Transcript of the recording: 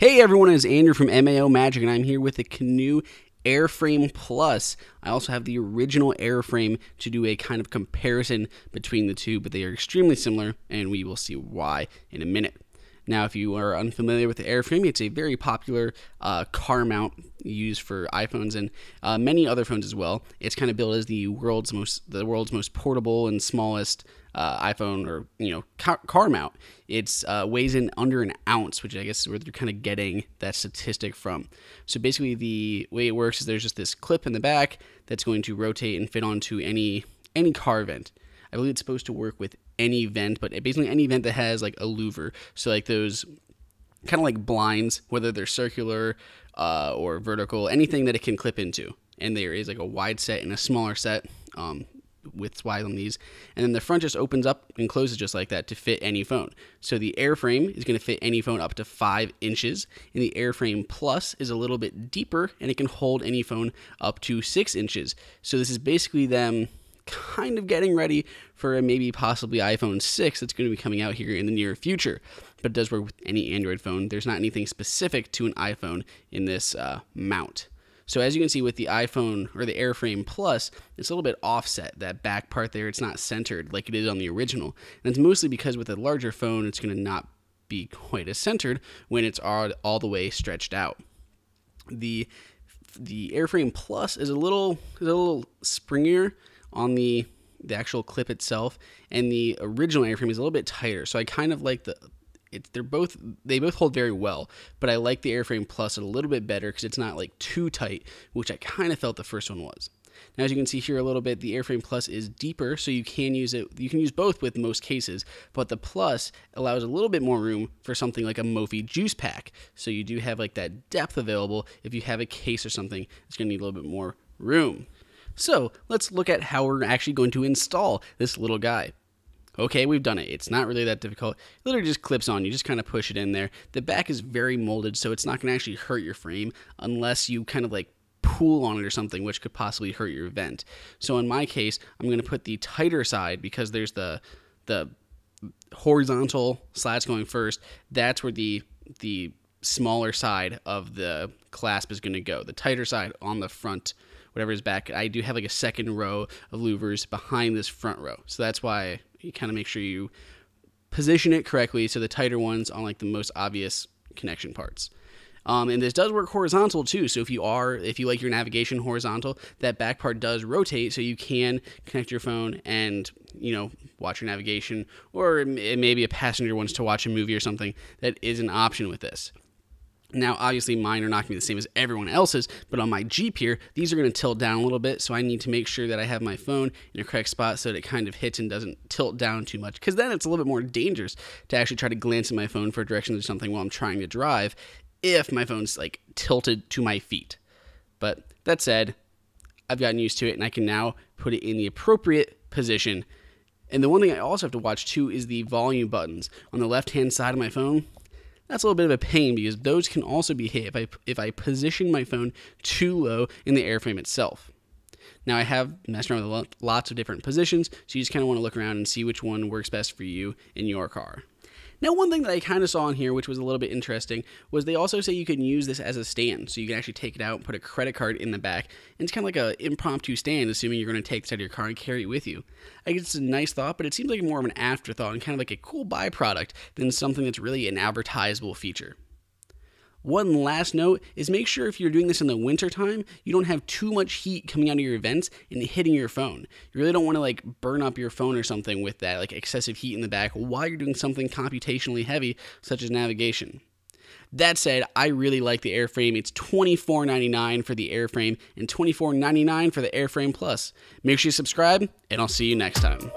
Hey everyone, it's Andrew from MAO Magic, and I'm here with the new AirFrame Plus. I also have the original AirFrame to do a kind of comparison between the two, but they are extremely similar, and we will see why in a minute. Now, if you are unfamiliar with the AirFrame, it's a very popular car mount used for iPhones and many other phones as well. It's kind of built as the world's most portable and smallest iPhone or car mount. It's weighs in under an ounce, which I guess is where they're kind of getting that statistic from. So basically, the way it works is there's just this clip in the back that's going to rotate and fit onto any car vent. I believe it's supposed to work with any vent, but basically any vent that has like a louver. So like those kind of like blinds, whether they're circular or vertical, anything that it can clip into. And there is like a wide set and a smaller set width-wise on these. And then the front just opens up and closes just like that to fit any phone. So the AirFrame is going to fit any phone up to 5 inches. And the AirFrame Plus is a little bit deeper, and it can hold any phone up to 6 inches. So this is basically them kind of getting ready for a maybe possibly iPhone 6 that's going to be coming out here in the near future. But it does work with any Android phone. There's not anything specific to an iPhone in this mount. So as you can see with the iPhone or the AirFrame Plus, it's a little bit offset. That back part there, it's not centered like it is on the original. And it's mostly because with a larger phone, it's going to not be quite as centered when it's all the way stretched out. The AirFrame Plus is a little springier on the actual clip itself, and the original AirFrame is a little bit tighter. So I kind of like they both hold very well, but I like the AirFrame Plus a little bit better because it's not like too tight, which I kind of felt the first one was. Now, as you can see here a little bit, the AirFrame Plus is deeper, so you can use it. You can use both with most cases, but the Plus allows a little bit more room for something like a Mophie juice pack. So you do have like that depth available. If you have a case or something, it's going to need a little bit more room. So let's look at how we're actually going to install this little guy. Okay, we've done it. It's not really that difficult. It literally just clips on. You just kind of push it in there. The back is very molded, so it's not going to actually hurt your frame unless you kind of like pull on it or something, which could possibly hurt your vent. So in my case, I'm going to put the tighter side because there's the horizontal slats going first. That's where the smaller side of the clasp is going to go. The tighter side on the front, whatever is back. I do have like a second row of louvers behind this front row. So that's why you kind of make sure you position it correctly. So the tighter ones on like the most obvious connection parts. And this does work horizontal too. So if you like your navigation horizontal, that back part does rotate, so you can connect your phone and watch your navigation, or maybe a passenger wants to watch a movie or something. That is an option with this. Now, obviously, mine are not going to be the same as everyone else's, but on my Jeep here, these are going to tilt down a little bit, so I need to make sure that I have my phone in a correct spot so that it kind of hits and doesn't tilt down too much, because then it's a little bit more dangerous to actually try to glance at my phone for directions or something while I'm trying to drive if my phone's like tilted to my feet. But that said, I've gotten used to it, and I can now put it in the appropriate position. And the one thing I also have to watch too is the volume buttons on the left-hand side of my phone. That's a little bit of a pain because those can also be hit if I position my phone too low in the AirFrame itself. Now, I have messed around with lots of different positions, so you just kind of want to look around and see which one works best for you in your car. Now, one thing that I kind of saw in here, which was a little bit interesting, was they also say you can use this as a stand. So you can actually take it out and put a credit card in the back. And it's kind of like an impromptu stand, assuming you're going to take this out of your car and carry it with you. I guess it's a nice thought, but it seems like more of an afterthought and kind of like a cool byproduct than something that's really an advertisable feature. One last note is make sure if you're doing this in the winter time, you don't have too much heat coming out of your vents and hitting your phone. You really don't want to like burn up your phone or something with that like excessive heat in the back while you're doing something computationally heavy such as navigation. That said, I really like the AirFrame. It's $24.99 for the AirFrame and $24.99 for the AirFrame Plus. Make sure you subscribe, and I'll see you next time.